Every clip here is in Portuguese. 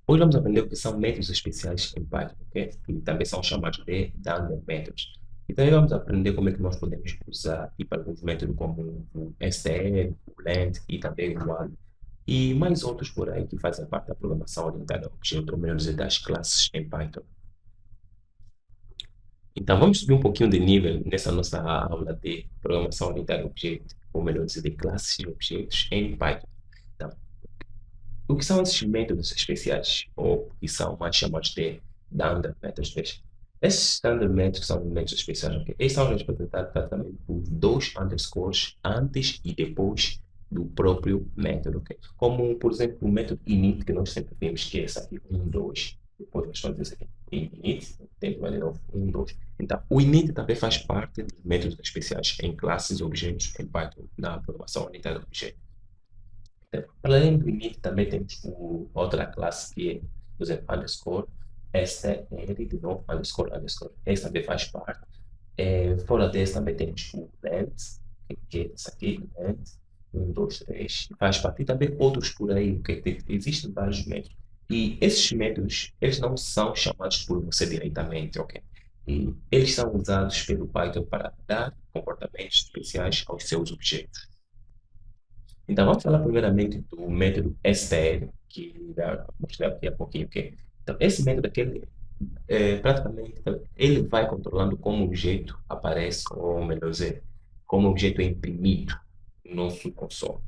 Hoje vamos aprender o que são métodos especiais em Python, ok? Que também são chamados de Dunder Methods. E também vamos aprender como é que nós podemos usar tipo, alguns métodos como o str, o length e também o while. E mais outros por aí que fazem parte da programação orientada a objeto, ou melhor dizer, das classes em Python. Então vamos subir um pouquinho de nível nessa nossa aula de programação orientada a objeto, ou melhor dizer, de classes e objetos em Python. Então, o que são esses métodos especiais, ou que são mais chamados de Dunder Methods? Veja, esses Dunder Methods são métodos especiais, ok? Eles são representados praticamente por dois underscores antes e depois do próprio método, ok? Como, por exemplo, o método init, que nós sempre vemos que é esse aqui, 1, 2. Depois nós fazemos aqui init, tem que valer 1, 2. Então, o init também faz parte dos métodos especiais em classes e objetos em Python, na programação orientada a objetos. Além do init, também temos outra classe que é, por exemplo, underscore, str, de novo, underscore, underscore. Esse também faz parte. Fora desse também temos o length, que é esse aqui, length, 1, 2, 3, faz parte. E também outros por aí, que existem vários métodos. E esses métodos, eles não são chamados por você diretamente, ok? E eles são usados pelo Python para dar comportamentos especiais aos seus objetos. Então, vamos falar primeiramente do método str, que vai mostrar daqui a pouquinho o que é. Então, esse método aqui, praticamente, ele vai controlando como o objeto aparece, ou melhor dizer, como o objeto é imprimido no nosso console.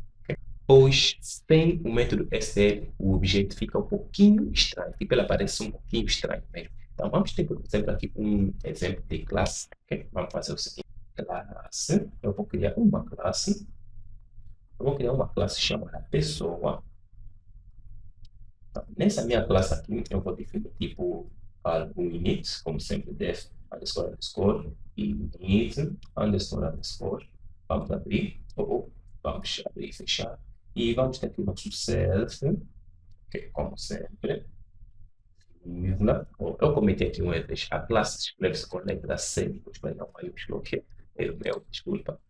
Pois, sem o método str, o objeto fica um pouquinho estranho, tipo, ele aparece um pouquinho estranho mesmo. Então, vamos ter, por exemplo, aqui um exemplo de classe. Ok? Vamos fazer o seguinte: classe, eu vou criar uma classe. Eu vou criar uma classe chamada pessoa. Então, nessa minha classe aqui, eu vou definir tipo algo init, como sempre, def underscore underscore, e init underscore underscore. Vamos abrir, ou vamos abrir e fechar. E vamos ter aqui o nosso self, que é como sempre, vírgula. Eu cometi aqui um erro. A classe escreve-se com letra C, depois vai dar um maiúsculo, que é o meu, desculpa.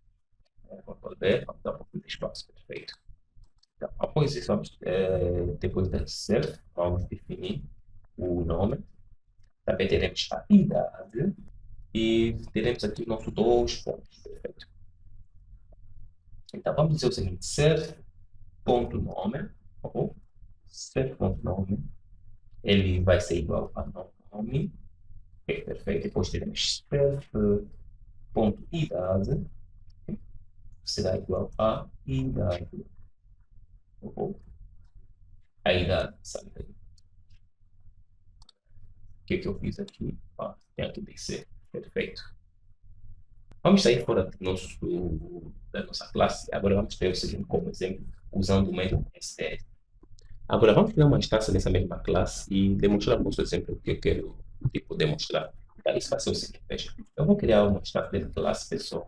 Vamos ver, vamos dar um pouquinho de espaço, perfeito. Então, após isso, depois da self, vamos definir o nome. Também teremos a idade e teremos aqui o nosso dois pontos. Perfeito. Então, vamos dizer o seguinte: self.nome, ou self.nome, ele vai ser igual a nome. Ok, perfeito. Depois teremos self.idade, será igual a idade. Ou a idade, sabe? O que eu fiz aqui? Tem aqui descer. Perfeito. Vamos sair fora da nossa classe. Agora vamos ter o seguinte como exemplo, usando o método str. Agora vamos criar uma instância dessa mesma classe e demonstrar o nosso exemplo que eu quero tipo, demonstrar. Então, isso vai ser o seguinte, veja. Eu vou criar uma instância dessa classe pessoa.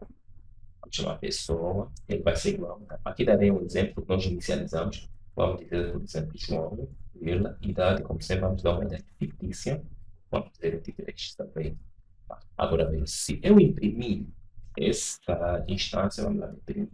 Vamos chamar pessoa. Ele vai ser igual. Aqui darei um exemplo que nós inicializamos. Vamos dizer, por exemplo, João, vírgula, idade, como sempre, vamos dar uma idade fictícia. Vamos dizer 23 também. Agora, bem, se eu imprimir esta instância, vamos lá, imprimir,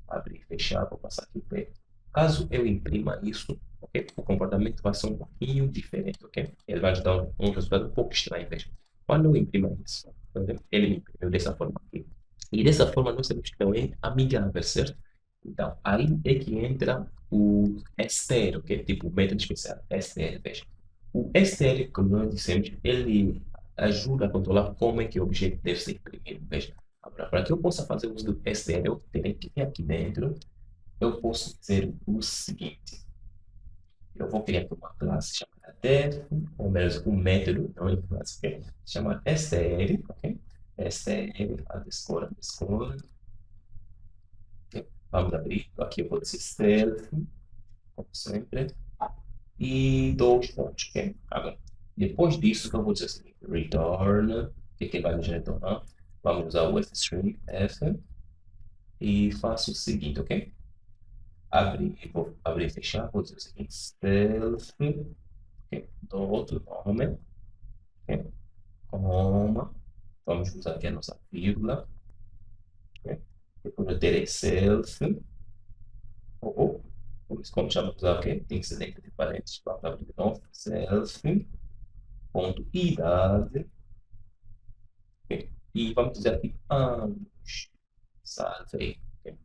abrir e fechar, vou passar aqui para caso eu imprima isso, ok? O comportamento vai ser um pouquinho diferente, ok? Ele vai te dar um resultado um pouco estranho, veja. Quando eu imprimo isso, por exemplo, ele me imprimiu dessa forma aqui. E dessa forma nós temos que então é amigável, certo? Então, aí é que entra o str, que é tipo o método especial, str, veja. O str, como nós dissemos, ele ajuda a controlar como é que o objeto deve ser imprimido. Veja, agora, para que eu possa fazer uso do str, eu terei que vir aqui dentro, eu posso dizer o seguinte, eu vou criar aqui uma classe chamada def, ou mesmo um método, não é classe, okay? Chamada str, ok? Str, underscore, underscore, okay? Vamos abrir, aqui eu vou dizer self, como sempre, e dois pontos, ok? Agora, depois disso, que eu vou dizer assim, return, o que ele vai nos retornar? Vamos usar o string f e faço o seguinte, ok? Vou abrir e fechar, vou dizer o seguinte, self, okay? Dou outro nome, okay? Coma, vamos usar aqui a nossa vírgula, okay? Depois eu terei self, oh, oh. como chamamos lá, ok? Tem que ser dentro de parênteses. Vamos abrir de novo. Self.idade. Ok? E vamos dizer aqui anos. Salve. Ok?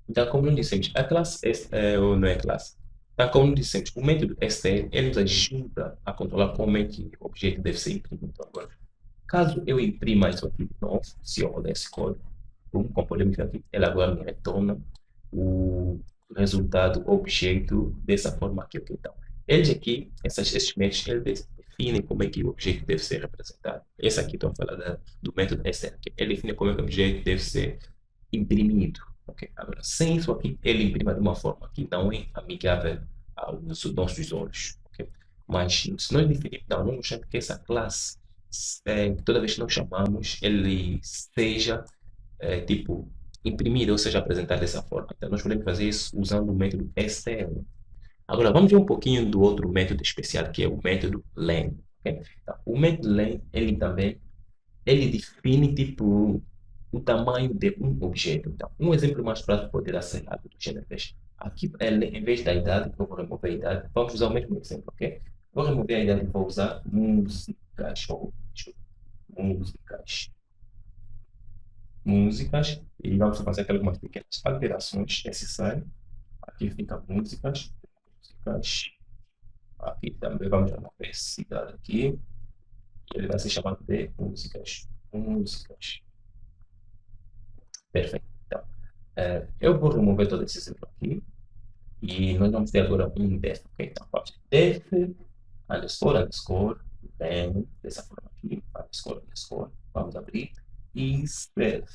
Então, como não dissemos, a classe, ou não é classe. Então, como não dissemos, o método str, ele nos ajuda a controlar como é que o objeto deve ser imprimido. Então, agora, caso eu imprima isso aqui de novo, se eu rodar esse código, como podemos ver aqui, ele agora me retorna o resultado objeto dessa forma aqui. Ok? Então, eles aqui, esses métodos, eles definem como é que o objeto deve ser representado. Esse aqui, estou a falar do método str. Ele define como é que o objeto deve ser imprimido. Okay? Agora, sem isso aqui, ele imprime de uma forma que não é amigável aos nossos olhos. Okay? Mas se nós definirmos, não, vamos chamar que essa classe, toda vez que nós chamamos, ele seja, tipo, imprimido, ou seja, apresentado dessa forma. Então, nós podemos fazer isso usando o método str. Agora, vamos ver um pouquinho do outro método especial, que é o método len. Okay? Então, o método len, ele também ele define tipo o tamanho de um objeto. Então, um exemplo mais prático poderá ser algo do gênero. Veja, aqui, em vez da idade, eu vou remover a idade. Vamos usar o mesmo exemplo, ok? Vou remover a idade e vou usar músicas, ou músicas, músicas, e vamos fazer algumas pequenas alterações necessárias. Aqui fica músicas, músicas. Aqui também vamos remover cidade aqui. Ele vai ser chamado de músicas, músicas. Perfeito. Então, eu vou remover todo esse exemplo aqui e nós vamos ter agora um def. Ok? Então, vamos def underscore then, dessa forma aqui, underscore, vamos abrir e self.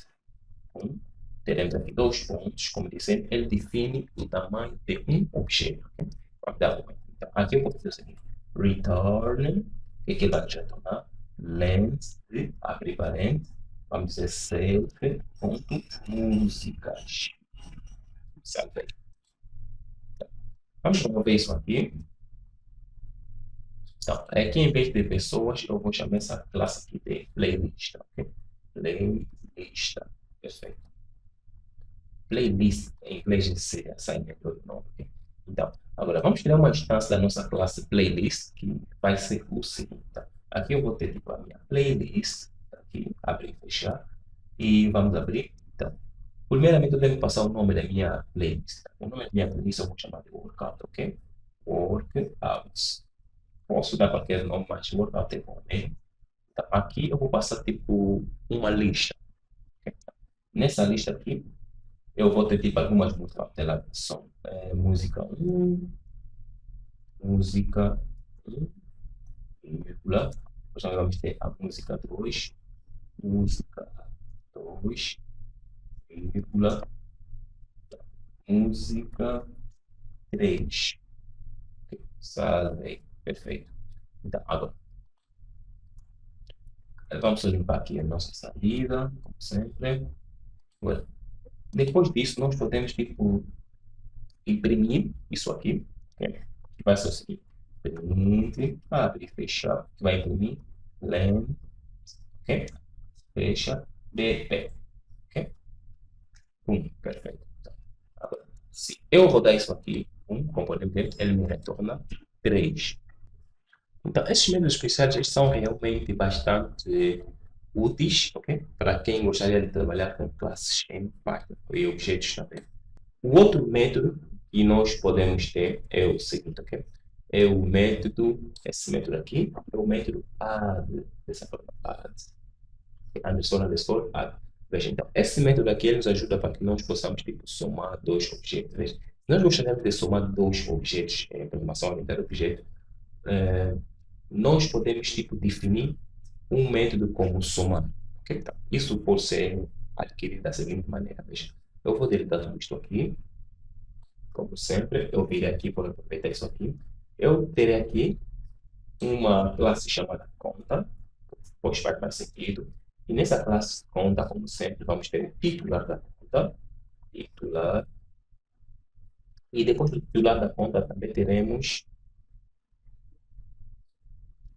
Teremos aqui dois pontos, como disse, ele define o tamanho de um objeto. Okay? Vamos dar um. Então, aqui eu vou dizer o seguinte, return, que aqui vai retornar, length, abrir parênteses, vamos dizer self.músicas. Salvei. Vamos remover isso aqui. Então, aqui em vez de pessoas, eu vou chamar essa classe aqui de playlist. Okay? Playlist. Perfeito. Playlist, em inglês de ser assignment do nome. Okay? Então, agora vamos criar uma instância da nossa classe playlist, que vai ser o seguinte. Tá? Aqui eu vou ter tipo a minha playlist, aqui, abrir e fechar, e vamos abrir. Então, primeiramente eu devo passar o nome da minha playlist. O nome da minha playlist eu vou chamar de workout, ok? Workouts. Posso dar qualquer nome, mas workout é bom, né? Então, aqui eu vou passar tipo uma lista. Okay? Nessa lista aqui, eu vou ter tipo algumas músicas. Ter lá, som, música 1, música 1, vírgula. Depois nós vamos ter a música 2, música 2, vírgula, música 3. Okay. Salve. Perfeito. Então, agora, vamos limpar aqui a nossa saída, como sempre. Agora, depois disso, nós podemos tipo, imprimir isso aqui, okay? Que vai ser o seguinte: print, abre e fechar, que vai imprimir len, ok? Fecha, dp, ok? Perfeito. Então, agora, se eu rodar isso aqui, como podemos ver, ele me retorna 3. Então, esses métodos especiais eles são realmente bastante úteis, ok? Para quem gostaria de trabalhar com classes em Python e objetos também. O outro método que nós podemos ter é o seguinte, ok? É o método, esse método aqui, é o método add, dessa forma, add, add. Veja, então, esse método aqui ele nos ajuda para que nós possamos tipo, somar dois objetos. Veja, nós gostaríamos de somar dois objetos em programação orientada a objeto. Nós podemos tipo, definir um método como somar. Okay? Então, isso pode ser adquirido da seguinte maneira. Veja, eu vou deletar tudo isto aqui. Como sempre, eu virei aqui, vou aproveitar isso aqui. Eu terei aqui uma classe chamada conta, pois faz mais sentido. E nessa classe conta, como sempre, vamos ter o titular da conta, titular. E depois do titular da conta também teremos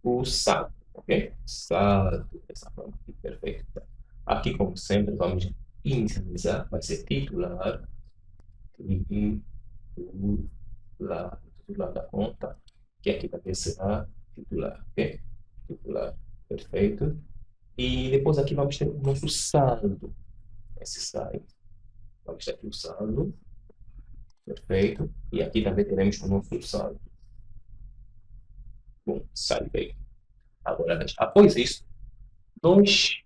o saldo, ok? Saldo, dessa forma aqui, perfeito. Aqui, como sempre, vamos inicializar, vai ser titular titular da conta, que aqui também será titular, ok? Titular, perfeito. E depois aqui vamos ter o nosso saldo, esse saldo. Vamos ter aqui o saldo, perfeito. E aqui também teremos o nosso saldo. Bom, salvei. Agora, após isso, nós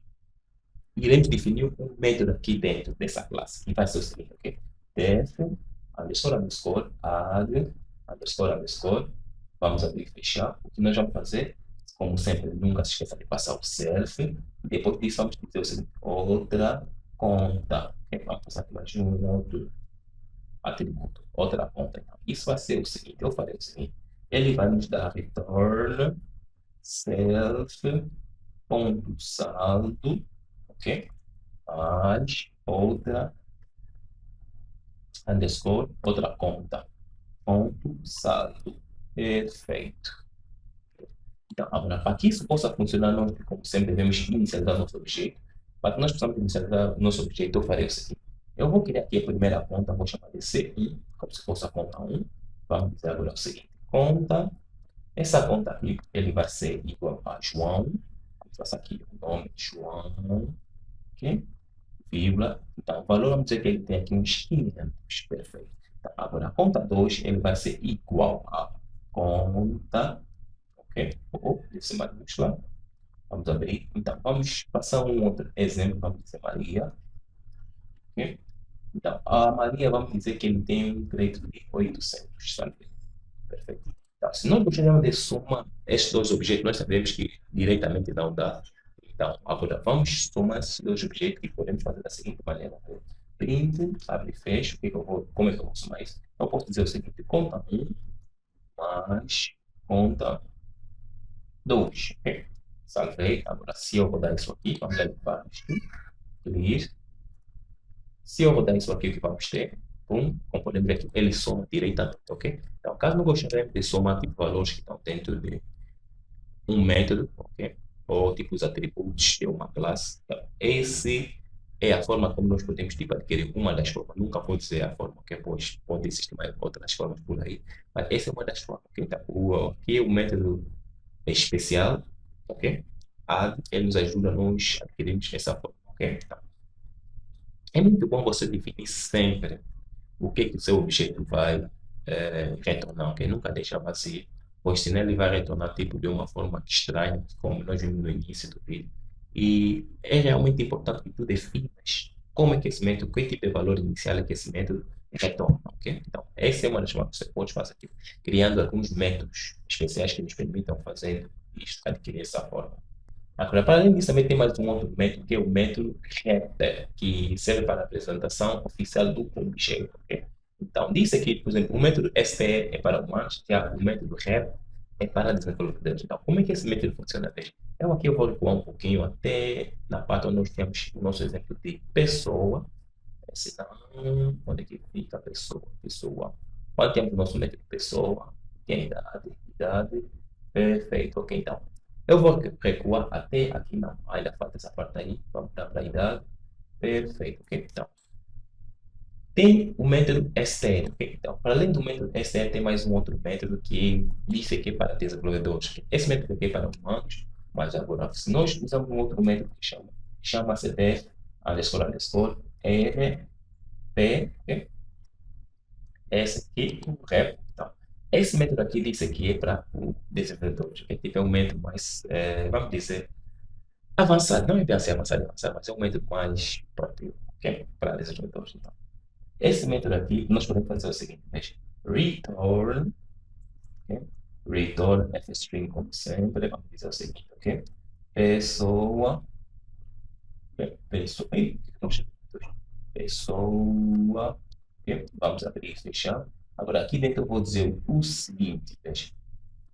iremos definir um método aqui dentro dessa classe, que vai ser o seguinte, ok? Def, underscore, add, underscore. Vamos abrir e fechar. O que nós vamos fazer, como sempre, nunca se esqueça de passar o self. E depois disso, vamos dizer o seguinte, outra conta. Okay? Vamos passar aqui mais um outro atributo, outra conta. Então, isso vai ser o seguinte, eu farei o seguinte, ele vai nos dar return self.saldo, ok? Mais outra underscore, outra conta, ponto saldo. Perfeito. Então, agora, para que isso possa funcionar, nós, como sempre, devemos inicializar nosso objeto. Para que nós possamos inicializar nosso objeto, eu farei o seguinte. Eu vou criar aqui a primeira conta, vou chamar de C1, como se fosse a conta 1. Vamos dizer agora o seguinte. Conta, essa conta aqui, ele vai ser igual a João. Vamos passar aqui o nome João, ok? Vírgula. Então, o valor, vamos dizer que ele tem aqui uns 500. Perfeito. Então, agora, a conta 2, ele vai ser igual a conta, ok? Ou decima maiúscula. Vamos abrir. Então, vamos passar um outro exemplo. Vamos dizer Maria. Ok? Então, a Maria, vamos dizer que ele tem um crédito de 800. Tá? Perfeito. Então, se nós gostaríamos de somar estes dois objetos, nós sabemos que diretamente não dá. Então, agora vamos somar esses dois objetos e podemos fazer da seguinte maneira. Print, abre e fecha. Como é que eu vou somar isso? Eu posso dizer o seguinte, conta 1 mais conta 2. Okay? Salvei. Agora, se eu rodar isso aqui, vamos levar isto. Clear. Se eu rodar isso aqui, o que vamos ter? Como podemos ver aqui, ele soma diretamente, ok? Então, caso não gostaríamos de somar tipo, valores que estão dentro de um método, ok? Ou tipo os atributos de uma classe. Então, esse é a forma como nós podemos tipo, adquirir uma das formas. Nunca vou dizer a forma, ok? Pois pode existir mais outras formas por aí. Mas essa é uma das formas, ok? Então, aqui o método especial, ok? Add, ele nos ajuda a nós adquirirmos essa forma, ok? Então, é muito bom você definir sempre o que o seu objeto vai retornar, ok? Nunca deixa vazio, pois senão ele vai retornar tipo de uma forma estranha, como nós vimos no início do vídeo. E é realmente importante que tu definas como é que esse método, que tipo de valor inicial é que esse método retorna, ok? Então, essa é uma das formas que você pode fazer aqui, criando alguns métodos especiais que nos permitam fazer isto, adquirir essa forma. Agora, para além disso, também tem mais um outro método, que é o método getter, que serve para a apresentação oficial do objeto. Ok? Então, diz aqui, por exemplo, o método STE é para humanos, já o método ref é para desenvolvedores. Então, como é que esse método funciona? Veja, eu aqui vou recuar um pouquinho até na parte onde nós temos o nosso exemplo de pessoa. Senão, onde é que fica a pessoa? Pessoa. Quando temos o nosso método pessoa, tem idade, perfeito. Ok, então. Eu vou recuar até aqui, não. Ainda falta essa parte aí. Vamos dar para a idade. Perfeito. Ok, então. Tem o método str. Ok, então, para além do método str, tem mais um outro método que diz aqui para desenvolvedores. Okay? Esse método aqui é para humanos, mas agora, se nós usamos um outro método que chama-se def underscore r p, okay? Esse aqui, o rep. Então, esse método aqui diz que é para o desenvolvedor. Okay? Tipo, é um método mais, vamos dizer, avançado. Não é bem assim avançado, mas é um método mais próprio, okay? Para desenvolvedores. Então, esse método aqui, nós podemos fazer o seguinte, veja, return, okay? Return fstring, como sempre, vamos dizer o seguinte, ok? Pessoa, pessoa, pessoa, okay? Vamos abrir e fechar. Agora, aqui dentro eu vou dizer o seguinte, veja,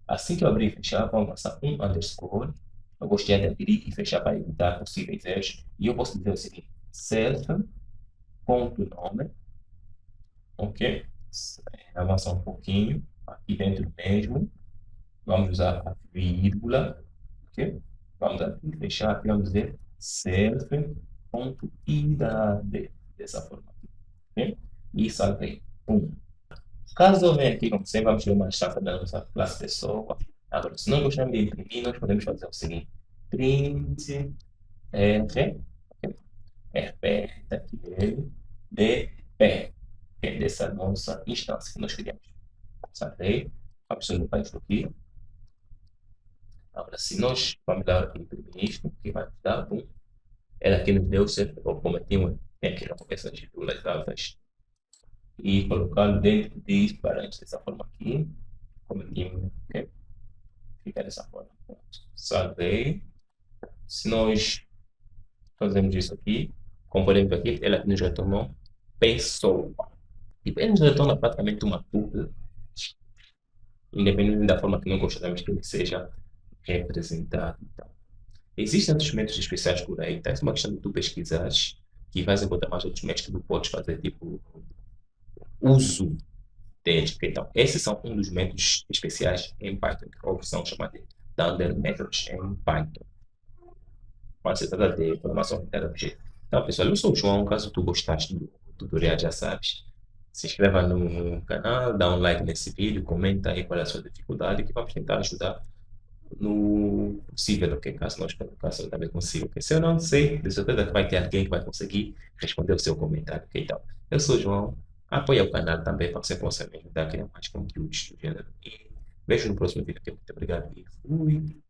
assim que eu abrir e fechar, vamos passar um underscore, eu gostaria de abrir e fechar para evitar possíveis erros, e eu posso dizer o seguinte, self.nome, ok? Avançar um pouquinho, aqui dentro mesmo, vamos usar a vírgula, ok? Vamos aqui fechar, aqui vamos dizer self.idade, dessa forma, ok? E salvei. 1. Caso eu venha aqui, como sempre, vamos ter uma instância da nossa classe pessoa. Agora, se nós gostamos de imprimir, nós podemos fazer o seguinte: print R, RP, aqui ele, DP, que é dessa nossa instância que nós criamos. Salvei, vamos limpar isto aqui. Agora, se nós vamos dar imprimir isto, que vai dar, bom, ela aqui nos deu certo, ou cometi um tem aqui essas vírgulas altas e colocá-lo dentro de parênteses dessa forma aqui, cometi um, ok? Fica dessa forma. Salvei. Se nós fazemos isso aqui, como podemos ver aqui, ela nos retornou pessoa. Tipo, ele nos retorna praticamente uma tupla, independente da forma que nós gostaríamos que ele seja representado. Então, existem outros métodos especiais por aí, tá? É uma questão de tu pesquisares que vais encontrar mais outros métodos que tu podes fazer, tipo, uso deles. Então, esses são um dos métodos especiais em Python, ou são chamados de Thunder Methods em Python. Quando se trata de programação orientada a objeto. Então, pessoal, eu sou o João. Caso tu gostaste do tutorial, já sabes. Se inscreva no canal, dá um like nesse vídeo, comenta aí qual é a sua dificuldade, que vamos tentar ajudar no possível, ok? Caso eu também consiga, ok? Se eu não sei, de certeza que vai ter alguém que vai conseguir responder o seu comentário, ok? Então, eu sou o João, apoia o canal também para que você possa me ajudar a criar mais conteúdos do gênero. E vejo no próximo vídeo, ok? Muito obrigado e fui!